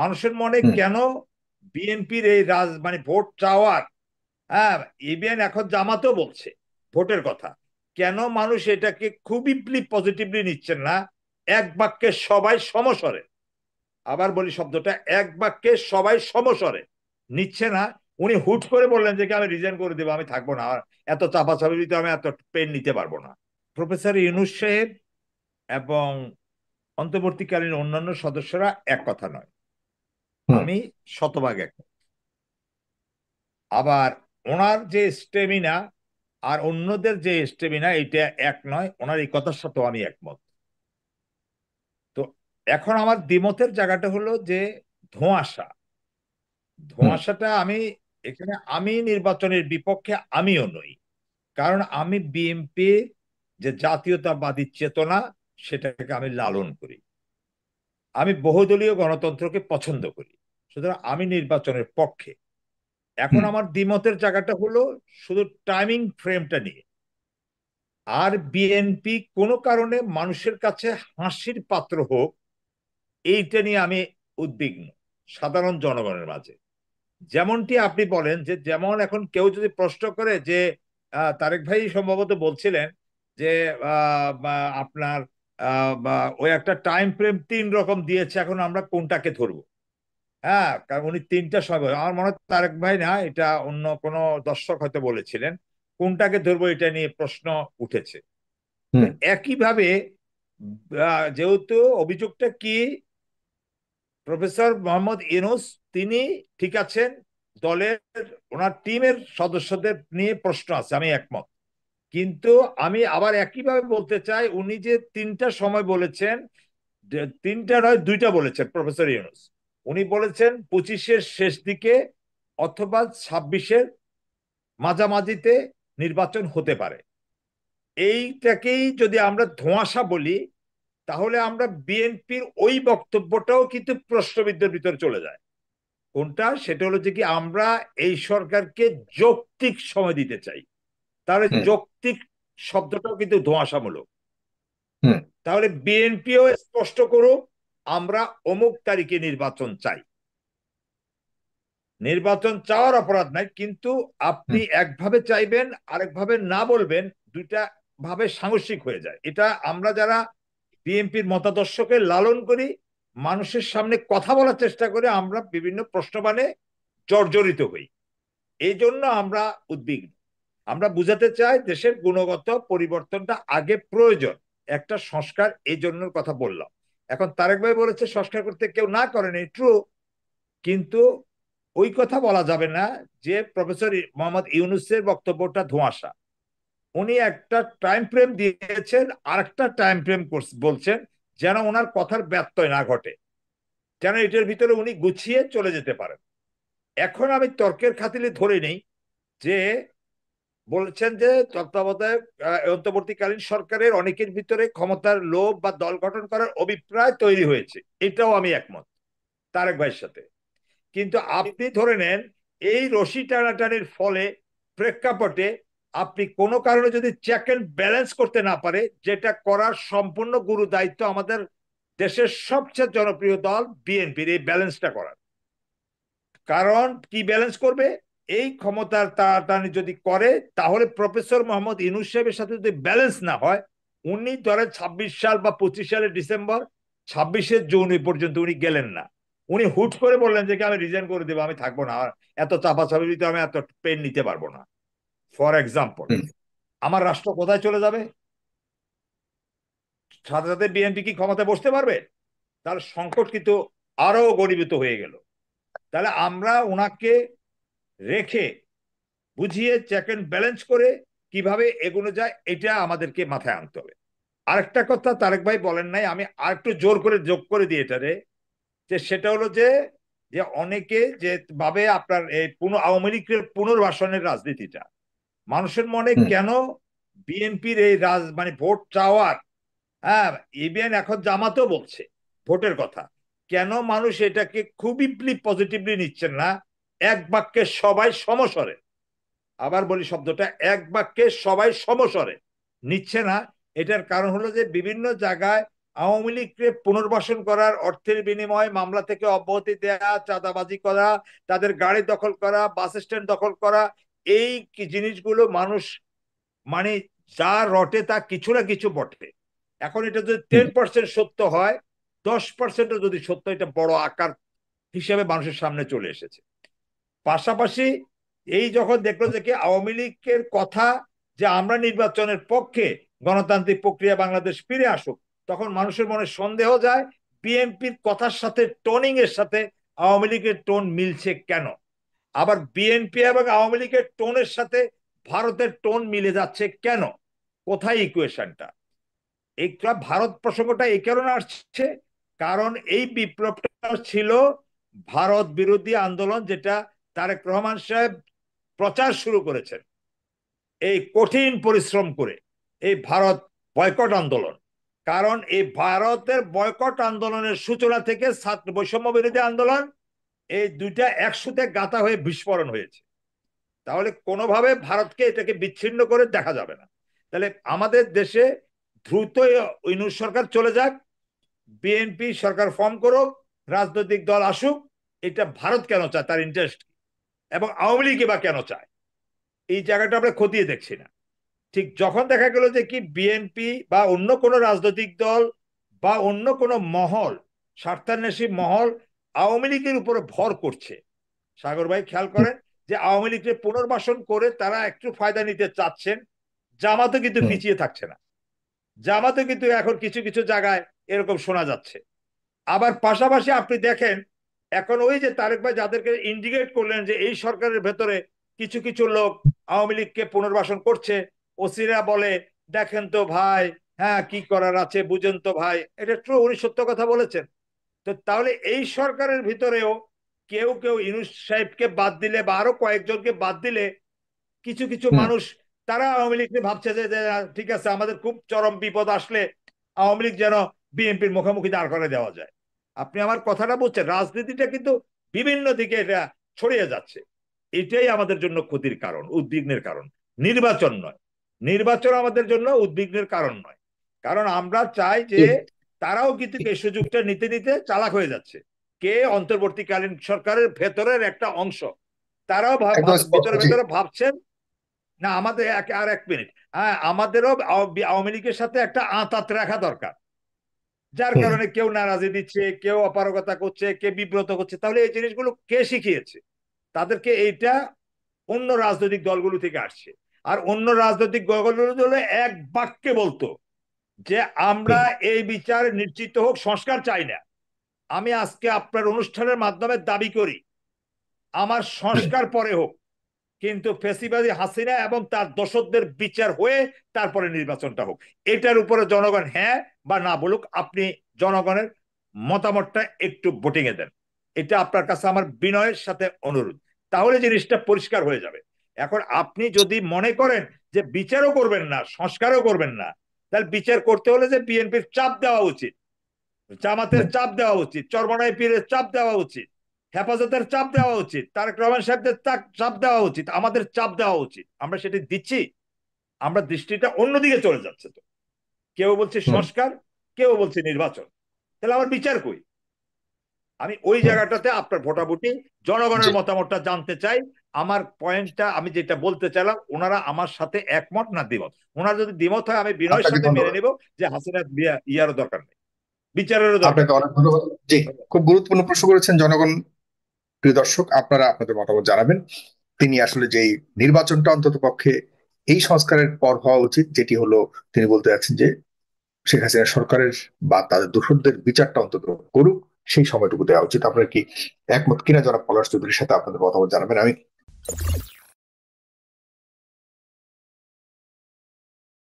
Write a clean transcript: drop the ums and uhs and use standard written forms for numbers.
মানুষের মনে হুম। কেন বিএনপির এই ভোট চাওয়ার, হ্যাঁ, ইভেন এখন জামাতও বলছে ভোটের কথা, কেন মানুষ এটাকে খুবই পজিটিভলি নিচ্ছেন না? এক বাক্যে সবাই সমস্বরে, আবার বলি শব্দটা, এক বাক্যে সবাই সমস্বরে নিচ্ছে না। উনি হুট করে বললেন যে আমি রিজাইন করে দেবো, আমি থাকবো না, আর এত চাপাচাপিতে আমি এত পেন নিতে পারবো না। প্রফেসর ইউনূস সাহেব এবং অন্তর্বর্তীকালীন অন্যান্য সদস্যরা এক কথা নয়, হুম। আমি শতভাগ এক। আবার ওনার যে স্টেমিনা আর অন্যদের যে স্টেমিনা, এটা এক নয়, ওনার এই কথার সাথেও আমি একমত। তো এখন আমার দ্বিমতের জায়গাটা হলো যে ধোঁয়াশা, হুম। ধোঁয়াশাটা আমি এখানে, আমি নির্বাচনের বিপক্ষে আমিও নই, কারণ আমি বিএনপি যে জাতীয়তাবাদী চেতনা, সেটাকে আমি লালন করি। আমি বহুদলীয় গণতন্ত্রকে পছন্দ করি, সুতরাং আমি নির্বাচনের পক্ষে। এখন হুম। আমার দ্বিমতের জায়গাটা হলো শুধু টাইমিং ফ্রেমটা নিয়ে। আর বিএনপি কোনো কারণে মানুষের কাছে হাসির পাত্র হোক, এইটা নিয়ে আমি উদ্বিগ্ন সাধারণ জনগণের মাঝে। যেমনটি আপনি বলেন যে, যেমন এখন কেউ যদি প্রশ্ন করে যে তারেক ভাই সম্ভবত বলছিলেন যে আপনার ওই একটা টাইম ফ্রেম 3 রকম দিয়েছে, এখন আমরা কোনটাকে ধরবো? হ্যাঁ, কারণ উনি 3টা সময়, আমার মনে হয় তারেক ভাই না, এটা অন্য কোনো দর্শক হয়তো বলেছিলেন, কোনটাকে ধরবো এটা নিয়ে প্রশ্ন উঠেছে। তো হুম। একইভাবে যেহেতু অভিযোগটা কি, প্রফেসর মোহাম্মদ ইউনূস তিনি ঠিক আছেন, দলের ওনার টিমের সদস্যদের নিয়ে প্রশ্ন আছে, আমি একমত। কিন্তু আমি আবার একইভাবে বলতে চাই, উনি যে 3টা সময় বলেছেন, 3টা নয় 2টা বলেছেন প্রফেসর ইউনূস। উনি বলেছেন 25-এর শেষ দিকে অথবা 26-এর মাঝামাঝিতে নির্বাচন হতে পারে। এইটাকেই যদি আমরা ধোঁয়াশা বলি, তাহলে আমরা বিএনপির ওই বক্তব্যটাও কিন্তু প্রশ্নবিদ্ধের ভিতরে চলে যায়। কোনটা? সেটা হলো যে কি, আমরা এই সরকারকে যৌক্তিক সময় দিতে চাই। তাহলে হুম। যৌক্তিক শব্দটাও কিন্তু ধোঁয়াশামূলক। হুম। তাহলে বিএনপিও স্পষ্ট করুক, আমরা অমুক তারিখে নির্বাচন চাই। নির্বাচন চাওয়ার অপরাধ নাই, কিন্তু আপনি হুম। একভাবে চাইবেন, আরেকভাবে না বলবেন, দুইটা ভাবে সাংঘর্ষিক হয়ে যায়। এটা আমরা যারা বিএনপির মতাদর্শকে লালন করি, মানুষের সামনে কথা বলার চেষ্টা করে, আমরা বিভিন্ন প্রশ্নবাণে জর্জরিত হই। এই জন্য আমরা উদ্বিগ্ন। আমরা বুঝাতে চাই দেশের গুণগত পরিবর্তনটা আগে প্রয়োজন, একটা সংস্কার, এই জন্য কথা বললাম। এখন তারেক ভাই বলেছে সংস্কার করতে কেউ না করেনি, ট্রু, কিন্তু ওই কথা বলা যাবে না যে প্রফেসর মোহাম্মদ ইউনূসের বক্তব্যটা ধোঁয়াশা। উনি একটা টাইম ফ্রেম দিয়েছেন, আর একটা টাইম ফ্রেম বলছেন, যেন ওনার কথার ব্যত্যয় না ঘটে, যেন এটার ভিতরে উনি গুছিয়ে চলে যেতে পারেন। এখন আমি তর্কের খাতিরে ধরে নেই যে বলছেন যে তত্ত্বাবধায়ক অন্তর্বর্তীকালীন সরকারের অনেকের ভিতরে ক্ষমতার লোভ বা দল গঠন করার অভিপ্রায় তৈরি হয়েছে, এটাও আমি একমত তারেক ভাইয়ের সাথে। কিন্তু আপনি ধরে নেন, এই রশি টানাটানির ফলে, প্রেক্ষাপটে, আপনি কোনো কারণে যদি চেক এন্ড ব্যালেন্স করতে না পারে, যেটা করার সম্পূর্ণ গুরু দায়িত্ব আমাদের দেশের সবচেয়ে জনপ্রিয় দল বিএনপির, এই ব্যালেন্সটা করার। কারণ কি ব্যালেন্স করবে? এই ক্ষমতার টানাটানি যদি করে, তাহলে প্রফেসর মোহাম্মদ ইউনূস সাহেবের সাথে যদি ব্যালেন্স না হয়, উনি ধরেন 26 সাল বা 25 সালের ডিসেম্বর, 26-এর জুন পর্যন্ত উনি গেলেন না, উনি হুট করে বললেন যে আমি রিজাইন করে দেবো, আমি থাকবো না, আর এত চাপাচাপিতে আমি এত পেন নিতে পারবো না। ফর এক্সাম্পল, হুম। আমার রাষ্ট্র কোথায় চলে যাবে? সাথে সাথে বিএনপি কি ক্ষমতায় বসতে পারবে? তার সংকট কিন্তু আরো ঘনীভূত হয়ে গেল। তাহলে আমরা ওনাকে রেখে, বুঝিয়ে, চেক এন্ড ব্যালেন্স করে কিভাবে এগোনো যায়, এটা আমাদেরকে মাথায় আনতে হবে। আরেকটা কথা তারেক ভাই বলেন নাই, আমি আরেকটু জোর করে যোগ করে দিই এটারে, যে সেটা হলো যে যে অনেকে যে ভাবে আপনার এই আওয়ামী লীগের পুনর্বাসনের রাজনীতিটা, মানুষের মনে হুম। কেন বিএনপির এই ভোট চাওয়ার, হ্যাঁ, ইভেন এখন জামাতও বলছে ভোটের কথা, কেন মানুষ এটাকে খুবই পজিটিভলি নিচ্ছেন না? এক বাক্যে সবাই সমস্বরে, আবার বলি শব্দটা, এক বাক্যে সবাই সমস্বরে নিচ্ছে না। এটার কারণ হলো যে বিভিন্ন জায়গায় আওয়ামী লীগকে পুনর্বাসন করার অর্থের বিনিময়ে মামলা থেকে অব্যাহতি দেয়া, চাঁদাবাজি করা, তাদের গাড়ি দখল করা, বাস স্ট্যান্ড দখল করা, এই জিনিসগুলো মানুষ মানে যা রটে তা কিছু না কিছু বটে। এখন এটা যদি 10% সত্য হয়, 10%ও যদি সত্য, এটা বড় আকার হিসেবে মানুষের সামনে চলে এসেছে। পাশাপাশি এই যখন দেখলো যে কি আওয়ামী লীগের কথা যে আমরা নির্বাচনের পক্ষে, গণতান্ত্রিক প্রক্রিয়া বাংলাদেশ ফিরে আসুক, তখন মানুষের মনে সন্দেহ যায় বিএনপির কথার সাথে, টোনিং এর সাথে আওয়ামী লীগের টোন মিলছে কেন। আবার বিএনপি এবং আওয়ামী লীগের টোনের সাথে ভারতের টোন মিলে যাচ্ছে কেন, কোথায় ইকুয়েশনটা। এই ভারত প্রসঙ্গটা এই কারণে আসছে, কারণ এই বিপ্লবটা ছিল ভারত বিরোধী আন্দোলন, যেটা তারেক রহমান সাহেব প্রচার শুরু করেছেন এই কঠিন পরিশ্রম করে, এই ভারত বয়কট আন্দোলন। কারণ এই ভারতের বয়কট আন্দোলনের সূচনা থেকে ছাত্র বৈষম্য বিরোধী আন্দোলন, এই দুইটা একসাথে গাঁথা হয়ে বিস্ফোরণ হয়েছে। তাহলে কোনোভাবে ভারতকে এটাকে বিচ্ছিন্ন করে দেখা যাবে না। তাহলে আমাদের দেশে দ্রুত ইউনূস সরকার চলে যাক, বিএনপি সরকার ফর্ম করুক, রাজনৈতিক দল আসুক, এটা ভারত কেন চায়, তার ইন্টারেস্ট, এবং আওয়ামী লীগ বা কেন চায়, এই জায়গাটা আমরা খতিয়ে দেখছি না। ঠিক যখন দেখা গেল যে কি বিএনপি বা অন্য কোনো রাজনৈতিক দল বা অন্য কোনো মহল, স্বার্থান্বেষী মহল আওয়ামী লীগের উপরে ভর করছে, সাগর ভাই খেয়াল করেন যে আওয়ামী লীগকে পুনর্বাসন করে তারা একটু ফায়দা নিতে চাচ্ছেন, জামাতও কিন্তু পিছিয়ে থাকছে না, জামাতও কিন্তু এখন কিছু কিছু জায়গায় এরকম শোনা যাচ্ছে। আবার পাশাপাশি আপনি দেখেন এখন ওই যে তারেক ভাই যাদেরকে ইন্ডিকেট করলেন যে এই সরকারের ভেতরে কিছু কিছু লোক আওয়ামী লীগকে পুনর্বাসন করছে, ওসিরা বলে দেখেন তো ভাই, হ্যাঁ কি করার আছে বুঝেন তো ভাই, এটা ট্রু, উনি সত্য কথা বলেছেন। তো তাহলে এই সরকারের ভিতরেও কেউ কেউ ইউনূস সাহেবকে বাদ দিলে বা আরো কয়েকজনকে বাদ দিলে কিছু কিছু মানুষ তারা আওয়ামী লীগকে ভাবছে যে ঠিক আছে, আমাদের খুব চরম বিপদ আসলে আওয়ামী লীগ যেন বিএনপির মুখোমুখি দাঁড় করে দেওয়া যায়। আপনি আমার কথাটা বলছেন, রাজনীতিটা কিন্তু বিভিন্ন দিকে এটা ছড়িয়ে যাচ্ছে। এটাই আমাদের জন্য ক্ষতির কারণ, উদ্বিগ্নের কারণ, নির্বাচন নয়। নির্বাচন আমাদের জন্য উদ্বিগ্নের কারণ নয়, কারণ আমরা চাই যে তারাও কিন্তু এই সুযোগটা নিতে নিতে চালাক হয়ে যাচ্ছে। কে অন্তর্বর্তীকালীন সরকারের ভেতরের একটা অংশ, তারাও ভিতরে ভিতরে ভাবছেন না আমাদের আর এক মিনিট, হ্যাঁ আমাদেরও আওয়ামী লীগের সাথে একটা আঁতাত রাখা দরকার, যার কারণে কেউ নারাজি দিচ্ছে, কেউ অপারগতা করছে, কে বিব্রত করছে। তাহলে এই জিনিসগুলো কে শিখিয়েছে তাদেরকে? এইটা অন্য রাজনৈতিক দলগুলো থেকে আসছে। আর অন্য রাজনৈতিক দলগুলো এক বাক্যে বলতো যে আমরা এই বিচার নিশ্চিত হোক, সংস্কার চাই না। আমি আজকে আপনার অনুষ্ঠানের মাধ্যমে দাবি করি আমার সংস্কার পরে হোক, কিন্তু ফেসিবাদী হাসিনা এবং তার দোসরদের বিচার হয়ে তারপরে নির্বাচনটা হোক। এটার উপরে জনগণ হ্যাঁ বা না বলুক, আপনি জনগণের মতামতটা একটু ভোটিং এ দেন, এটা আপনার কাছে আমার বিনয়ের সাথে অনুরোধ। তাহলে জিনিসটা পরিষ্কার হয়ে যাবে। এখন আপনি যদি মনে করেন যে বিচারও করবেন না, সংস্কারও করবেন না, তাহলে বিচার করতে হলে যে বিএনপির চাপ দেওয়া উচিত, জামাতের চাপ দেওয়া উচিত, চরমনাই পীরের চাপ দেওয়া উচিত, হেফাজতের চাপ দেওয়া উচিত, তারেক রহমান সাহেবদের চাপ দেওয়া উচিত, আমাদের চাপ দেওয়া উচিত। আমরা সেটা দিচ্ছি? আমরা দৃষ্টিটা অন্যদিকে চলে যাচ্ছে। তো কেউ বলছে সংস্কার, কেউ বলছে নির্বাচন, তাহলে আমার বিচার কই? আমি ওই জায়গাটাতে আপনার ভোটাভুটি, জনগণের মতামতটা জানতে চাই। আমার পয়েন্টটা আমি যেটা বলতে চাইলাম, ওনারা আমার সাথে একমত না দ্বিমত? ওনারা যদি দ্বিমত হয় আমি বিনয়ের সাথে মেনে নেব যে হাসিনা ইয়ারও দরকার নেই, বিচারেরও দরকার আপনাকে অনেক ধন্যবাদ। জি, খুব গুরুত্বপূর্ণ প্রশ্ন করেছেন জনগণ। প্রিয় দর্শক, আপনারা আপনাদের মতামত জানাবেন। তিনি আসলে যেই নির্বাচনটা অন্তত পক্ষে এই সংস্কারের পর হওয়া উচিত, যেটি হলো তিনি বলতে যাচ্ছেন যে শেখ হাসিনা সরকারের বা তাদের দোসরদের বিচারটা অন্তত করুক, সেই সময়টুকু দেওয়া উচিত। আপনারা কি একমত কিনা জনাব পলাশ চৌধুরীর সাথে? আপনাদের মতামত জানাবেন। আমি